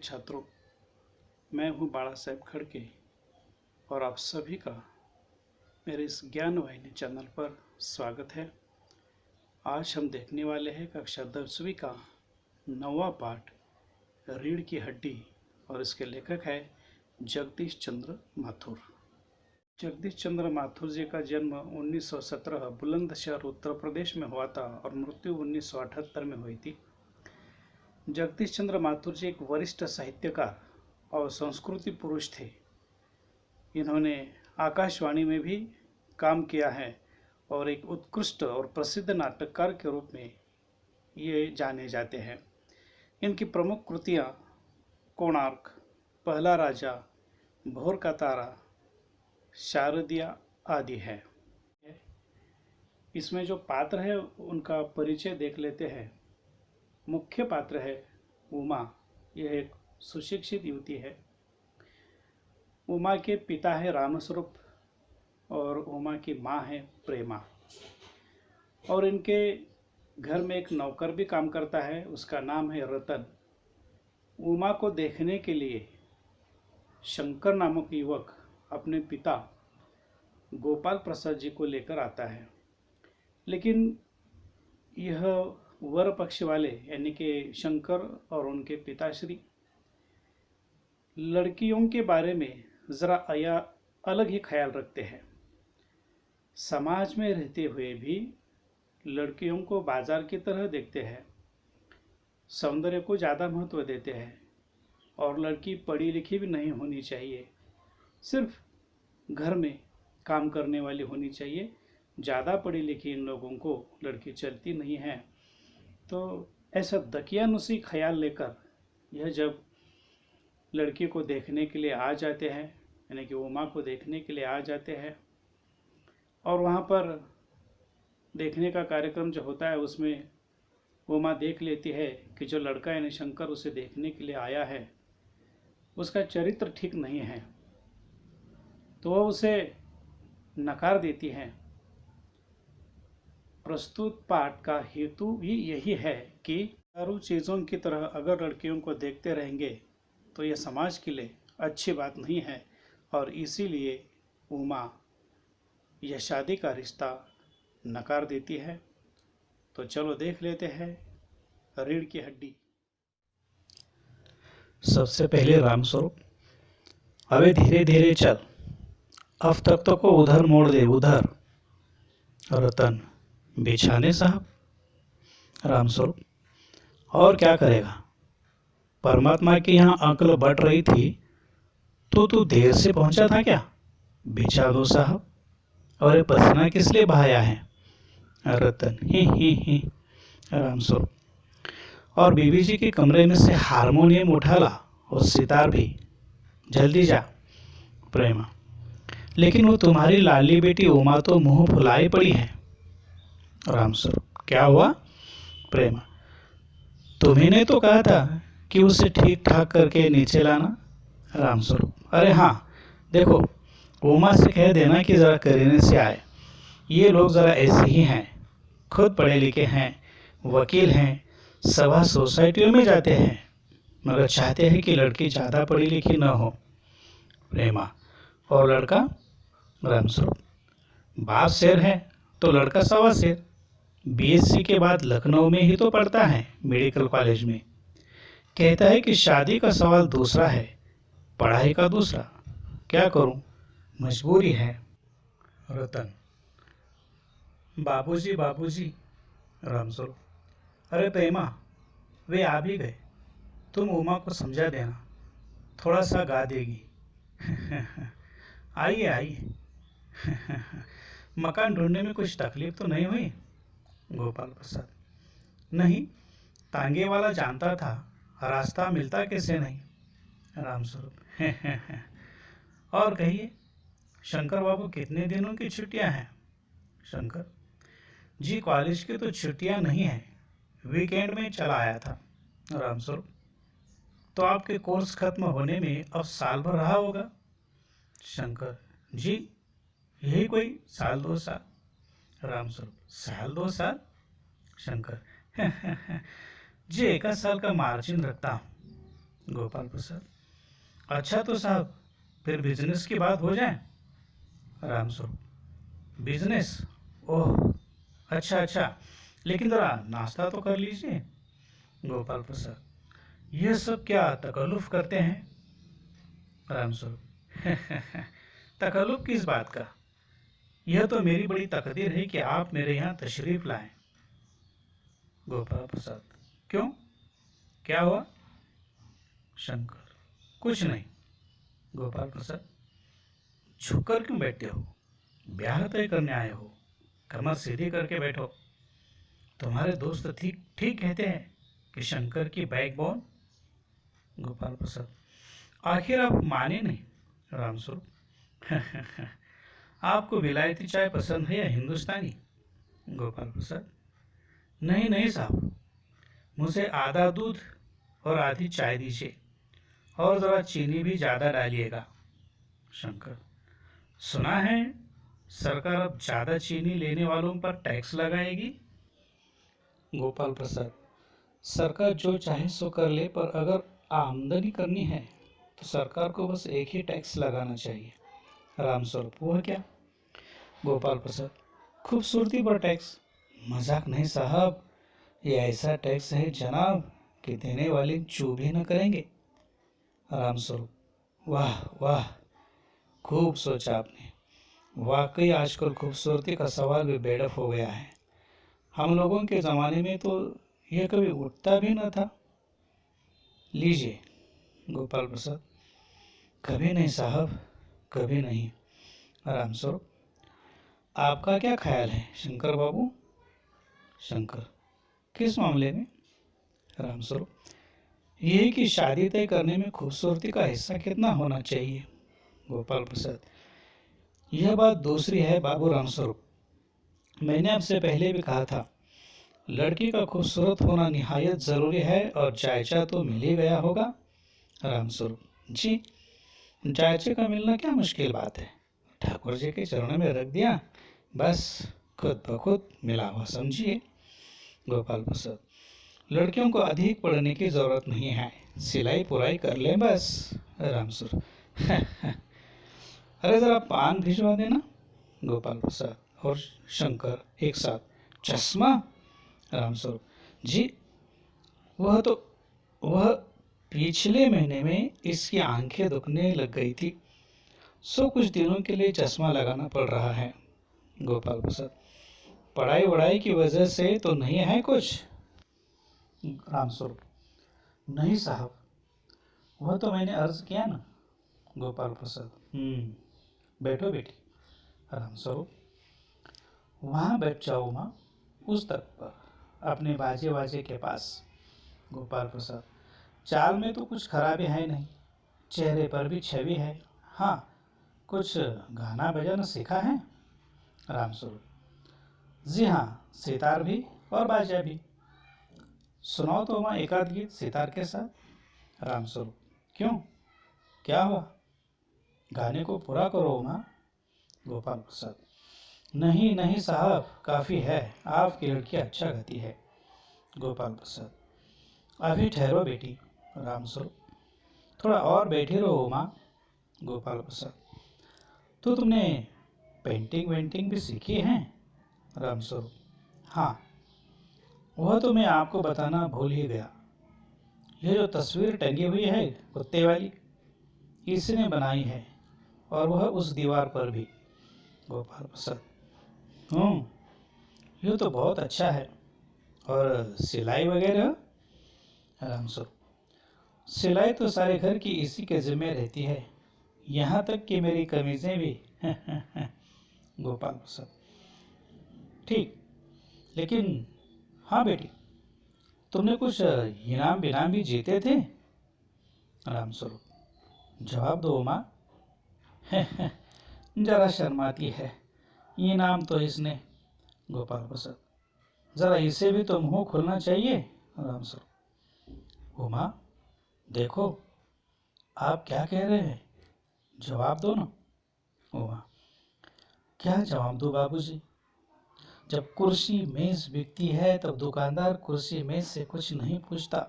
छात्रों, मैं हूं बाला साहेब खड़के और आप सभी का मेरे इस ज्ञान वाहिनी चैनल पर स्वागत है। आज हम देखने वाले हैं कक्षा 10वीं का 9वां पाठ रीढ़ की हड्डी और इसके लेखक है जगदीश चंद्र माथुर। जगदीश चंद्र माथुर जी का जन्म 1917 बुलंदशहर उत्तर प्रदेश में हुआ था और मृत्यु 1978 में हुई थी। जगदीश चंद्र माथुर जी एक वरिष्ठ साहित्यकार और संस्कृति पुरुष थे। इन्होंने आकाशवाणी में भी काम किया है और एक उत्कृष्ट और प्रसिद्ध नाटककार के रूप में ये जाने जाते हैं। इनकी प्रमुख कृतियाँ कोणार्क, पहला राजा, भोर का तारा, शारदिया आदि है। इसमें जो पात्र है उनका परिचय देख लेते हैं। मुख्य पात्र है उमा। यह एक सुशिक्षित युवती है। उमा के पिता है रामस्वरूप और उमा की माँ है प्रेमा। और इनके घर में एक नौकर भी काम करता है, उसका नाम है रतन। उमा को देखने के लिए शंकर नामक युवक अपने पिता गोपाल प्रसाद जी को लेकर आता है, लेकिन यह वर पक्ष वाले यानी कि शंकर और उनके पिताश्री लड़कियों के बारे में ज़रा अलग ही ख्याल रखते हैं। समाज में रहते हुए भी लड़कियों को बाजार की तरह देखते हैं, सौंदर्य को ज़्यादा महत्व देते हैं और लड़की पढ़ी लिखी भी नहीं होनी चाहिए, सिर्फ घर में काम करने वाली होनी चाहिए। ज़्यादा पढ़ी लिखी इन लोगों को लड़की चलती नहीं है। तो ऐसा दकियानुसी ख्याल लेकर यह जब लड़की को देखने के लिए आ जाते हैं, यानी कि उमा को देखने के लिए आ जाते हैं, और वहाँ पर देखने का कार्यक्रम जो होता है उसमें उमा देख लेती है कि जो लड़का यानी शंकर उसे देखने के लिए आया है उसका चरित्र ठीक नहीं है, तो वह उसे नकार देती हैं। प्रस्तुत पाठ का हेतु भी यही है कि चारों चीज़ों की तरह अगर लड़कियों को देखते रहेंगे तो यह समाज के लिए अच्छी बात नहीं है, और इसीलिए उमा यह शादी का रिश्ता नकार देती है। तो चलो देख लेते हैं रीढ़ की हड्डी। सबसे पहले रामस्वरूप, अबे धीरे धीरे चल, अब तक तो को उधर मोड़ दे, उधर। रतन, बिछाने साहब। रामस्वरूप, और क्या करेगा, परमात्मा की यहाँ अक्ल बढ़ रही थी तो तू देर से पहुंचा था क्या? बिछा दो साहब। और ये पसीना किस लिए बहाया है? रतन, ही। रामस्वरूप, और बीबी जी के कमरे में से हारमोनियम उठा ला और सितार भी, जल्दी जा। प्रेमा, लेकिन वो तुम्हारी लाली बेटी उमा तो मुंह फुलाई पड़ी है। रामस्वरूप, क्या हुआ? प्रेमा, तुम्ही ने तो कहा था कि उसे ठीक ठाक करके नीचे लाना। रामस्वरूप, अरे हाँ, देखो उमा से कह देना कि ज़रा करीने से आए। ये लोग ज़रा ऐसे ही हैं, खुद पढ़े लिखे हैं, वकील हैं, सभा सोसाइटियों में जाते हैं, मगर चाहते हैं कि लड़की ज़्यादा पढ़ी लिखी न हो। प्रेमा, और लड़का? रामस्वरूप, बाप शेर है तो लड़का सवा शेर। बीएससी के बाद लखनऊ में ही तो पढ़ता है, मेडिकल कॉलेज में। कहता है कि शादी का सवाल दूसरा है, पढ़ाई का दूसरा। क्या करूं, मजबूरी है। रतन, बाबूजी बाबूजी। रामस्वरूप, अरे प्रेमा, वे आ भी गए, तुम उमा को समझा देना, थोड़ा सा गा देगी। आइए आइए। मकान ढूंढने में कुछ तकलीफ तो नहीं हुई? गोपाल प्रसाद, नहीं, तांगे वाला जानता था, रास्ता मिलता कैसे नहीं। रामस्वरूप, और कहिए, शंकर बाबू कितने दिनों की छुट्टियां हैं? शंकर जी, कॉलेज की तो छुट्टियां नहीं है, वीकेंड में चला आया था। रामस्वरूप, तो आपके कोर्स खत्म होने में अब साल भर रहा होगा। शंकर जी, यही कोई साल 2 साल। रामस्वरूप, साल 2 साल? शंकर, जी 1 साल का मार्जिन रखता हूँ, गोपाल प्रसाद, अच्छा तो साहब फिर बिजनेस की बात हो जाए। रामस्वरूप, बिजनेस? ओह, अच्छा अच्छा, लेकिन जरा नाश्ता तो कर लीजिए। गोपाल प्रसाद, यह सब क्या तकल्लुफ करते हैं? रामस्वरूप, तकल्लुफ किस बात का? यह तो मेरी बड़ी तकदीर है कि आप मेरे यहाँ तशरीफ लाएं। गोपाल प्रसाद, क्यों, क्या हुआ? शंकर, कुछ नहीं। गोपाल प्रसाद, झुककर क्यों बैठते हो? ब्याह तय करने आए हो, कमर सीधी करके बैठो। तुम्हारे दोस्त ठीक ठीक कहते हैं कि शंकर की बैकबोन। गोपाल प्रसाद, आखिर आप माने नहीं। रामस्वरूप, आपको विलायती चाय पसंद है या हिंदुस्तानी? गोपाल प्रसाद, नहीं नहीं साहब, मुझे आधा दूध और आधी चाय दीजिए, और ज़रा चीनी भी ज़्यादा डालिएगा। शंकर, सुना है सरकार अब ज़्यादा चीनी लेने वालों पर टैक्स लगाएगी। गोपाल प्रसाद, सरकार जो चाहे सो कर ले, पर अगर आमदनी करनी है तो सरकार को बस एक ही टैक्स लगाना चाहिए। रामस्वरूप, वह क्या? गोपाल प्रसाद, खूबसूरती पर टैक्स। मजाक नहीं साहब, ये ऐसा टैक्स है जनाब कि देने वाले चू भी न करेंगे। रामस्वरूप, वाह वाह, खूब सोचा आपने। वाकई आजकल खूबसूरती का सवाल भी बेडफ हो गया है। हम लोगों के ज़माने में तो यह कभी उठता भी न था। लीजिए। गोपाल प्रसाद, कभी नहीं साहब, कभी नहीं। रामस्वरूप, आपका क्या ख्याल है शंकर बाबू? शंकर, किस मामले में? रामस्वरूप, यही कि शादी तय करने में खूबसूरती का हिस्सा कितना होना चाहिए। गोपाल प्रसाद, यह बात दूसरी है बाबू रामस्वरूप। मैंने आपसे पहले भी कहा था, लड़की का खूबसूरत होना निहायत ज़रूरी है, और जायचा तो मिल ही गया होगा। रामस्वरूप, जी, जायचे का मिलना क्या मुश्किल बात है, ठाकुर जी के चरणों में रख दिया, बस खुद ब खुद मिला हुआ समझिए। गोपाल प्रसाद, लड़कियों को अधिक पढ़ने की ज़रूरत नहीं है, सिलाई पुराई कर लें बस। रामस्वरूप, अरे ज़रा पान भिजवा देना। गोपाल प्रसाद और शंकर एक साथ, चश्मा? रामस्वरूप, जी, वह पिछले महीने में इसकी आंखें दुखने लग गई थी, सो कुछ दिनों के लिए चश्मा लगाना पड़ रहा है। गोपाल प्रसाद, पढ़ाई वढ़ाई की वजह से तो नहीं है कुछ? रामस्वरूप, नहीं साहब, वह तो मैंने अर्ज किया ना। गोपाल प्रसाद, बैठो बेटी। रामस्वरूप, वहाँ बैठ जाओ माँ, उस तक पर, अपने बाजे बाजे के पास। गोपाल प्रसाद, चाल में तो कुछ खराबी है नहीं, चेहरे पर भी छवि है। हाँ, कुछ गाना बजाना सीखा है? रामस्वरूप, जी हाँ, सितार भी और बाजा भी। सुनाओ तो माँ एक आध गीत सितार के साथ। रामस्वरूप, क्यों, क्या हुआ? गाने को पूरा करो माँ। गोपाल प्रसाद, नहीं नहीं साहब, काफ़ी है, आपकी लड़की अच्छा गाती है। गोपाल प्रसाद, अभी ठहरो बेटी। रामस्वरूप, थोड़ा और बैठे रहो माँ। गोपाल प्रसाद, तो तुमने पेंटिंग वेंटिंग भी सीखी है? रामस्वरूप, हाँ, वह तो मैं आपको बताना भूल ही गया। ये जो तस्वीर टंगी हुई है कुत्ते वाली, इसने बनाई है, और वह उस दीवार पर भी। गोपाल प्रसाद, ये तो बहुत अच्छा है, और सिलाई वगैरह? रामस्वरूप, सिलाई तो सारे घर की इसी के जिम्मे रहती है, यहाँ तक कि मेरी कमीज़ें भी। गोपाल प्रसाद, ठीक, लेकिन हाँ बेटी, तुमने कुछ इनाम बिनाम भी जीते थे? रामस्वरूप, जवाब दो माँ। जरा शर्माती है, इनाम तो इसने। गोपाल प्रसाद, जरा इसे भी तो मुंह खुलना चाहिए। रामस्वरूप, उमा, देखो आप क्या कह रहे हैं, जवाब दो ना। उमा, क्या जवाब दो बाबूजी, जब कुर्सी मेज बिकती है तब दुकानदार कुर्सी मेज से कुछ नहीं पूछता।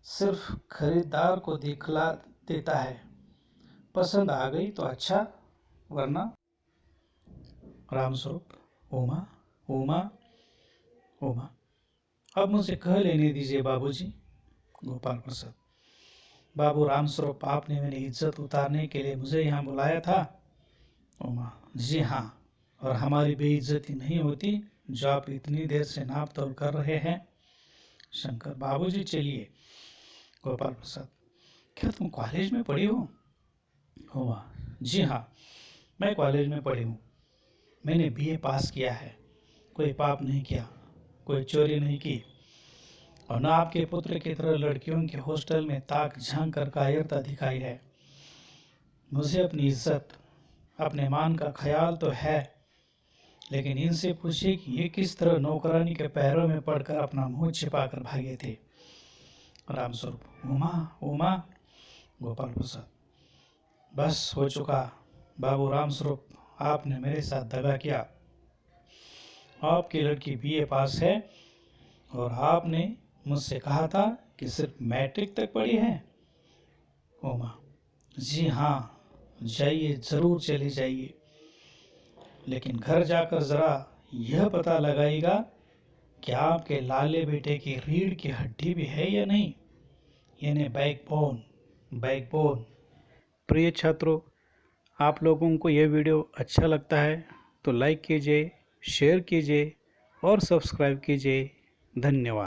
सिर्फ खरीदार को दिखला देता है। पसंद आ गई तो अच्छा, वरना। रामस्वरूप, उमा, उमा, उमा, अब मुझे कह लेने दीजिए बाबूजी। गोपाल प्रसाद, बाबू रामस्वरूप, आपने मेरी इज्जत उतारने के लिए मुझे यहाँ बुलाया था? उमा, जी हाँ, और हमारी बेइज्जती नहीं होती जो आप इतनी देर से नाप तोल कर रहे हैं। शंकर, बाबूजी चलिए। गोपाल प्रसाद, क्या तुम कॉलेज में पढ़ी हो? उमा, जी हाँ, मैं कॉलेज में पढ़ी हूँ। मैंने बीए पास किया है। कोई पाप नहीं किया, कोई चोरी नहीं की, और न आपके पुत्र की तरह लड़कियों के हॉस्टल में ताक झांक कर कायरता दिखाई है। मुझे अपनी इज्जत, अपने मान का ख्याल तो है, लेकिन इनसे पूछिए कि ये किस तरह नौकरानी के पैरों में पड़कर अपना मुंह छिपा कर भागे थे। रामस्वरूप, उमा, उमा। गोपाल प्रसाद, बस हो चुका बाबू रामस्वरूप, आपने मेरे साथ दगा किया। आपकी लड़की बीए पास है और आपने मुझसे कहा था कि सिर्फ मैट्रिक तक पढ़ी है। उमा, जी हाँ, जाइए, जरूर चले जाइए, लेकिन घर जाकर जरा यह पता लगाइएगा कि आपके लाले बेटे की रीढ़ की हड्डी भी है या नहीं, यानी बैकबोन, बैकबोन। प्रिय छात्रों, आप लोगों को यह वीडियो अच्छा लगता है तो लाइक कीजिए, शेयर कीजिए और सब्सक्राइब कीजिए। धन्यवाद।